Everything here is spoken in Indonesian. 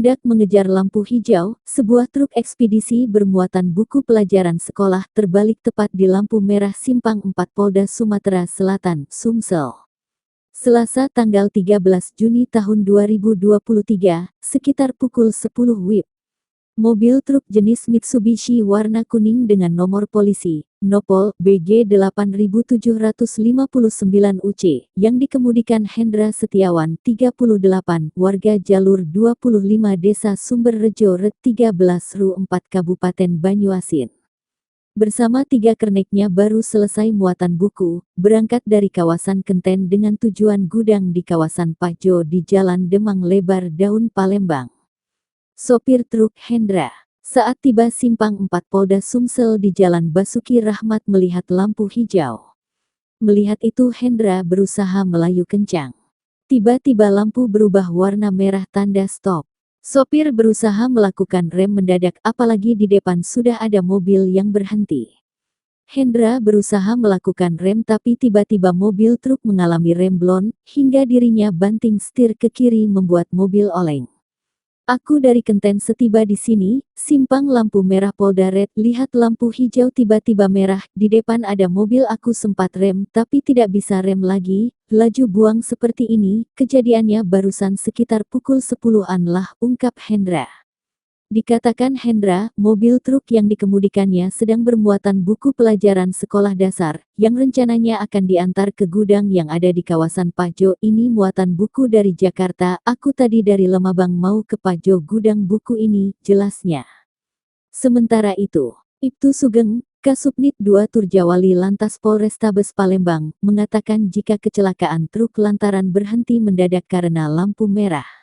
Hendak mengejar lampu hijau, sebuah truk ekspedisi bermuatan buku pelajaran sekolah terbalik tepat di lampu merah Simpang 4 Polda Sumatera Selatan, Sumsel. Selasa tanggal 13 Juni tahun 2023, sekitar pukul 10 WIB. Mobil truk jenis Mitsubishi warna kuning dengan nomor polisi, Nopol BG 8759 UC, yang dikemudikan Hendra Setiawan, 38, warga jalur 25 Desa Sumberrejo Ret 13 Ru 4 Kabupaten Banyuasin. Bersama 3 kerneknya baru selesai muatan buku, berangkat dari kawasan Kenten dengan tujuan gudang di kawasan Pahjo di Jalan Demang Lebar Daun Palembang. Sopir truk Hendra, saat tiba Simpang 4 Polda Sumsel di Jalan Basuki Rahmat melihat lampu hijau. Melihat itu Hendra berusaha melayu kencang. Tiba-tiba lampu berubah warna merah tanda stop. Sopir berusaha melakukan rem mendadak apalagi di depan sudah ada mobil yang berhenti. Hendra berusaha melakukan rem tapi tiba-tiba mobil truk mengalami remblon, hingga dirinya banting setir ke kiri membuat mobil oleng. Aku dari Kenten setiba di sini, simpang lampu merah Polda Red, lihat lampu hijau tiba-tiba merah, di depan ada mobil aku sempat rem tapi tidak bisa rem lagi, laju buang seperti ini, kejadiannya barusan sekitar pukul 10-an lah, ungkap Hendra. Dikatakan Hendra, mobil truk yang dikemudikannya sedang bermuatan buku pelajaran sekolah dasar, yang rencananya akan diantar ke gudang yang ada di kawasan Pahjo. Ini muatan buku dari Jakarta, aku tadi dari Lemabang mau ke Pahjo gudang buku ini, jelasnya. Sementara itu, Ibtu Sugeng, Kasubnit 2 Turjawali Lantas Polrestabes Palembang, mengatakan jika kecelakaan truk lantaran berhenti mendadak karena lampu merah.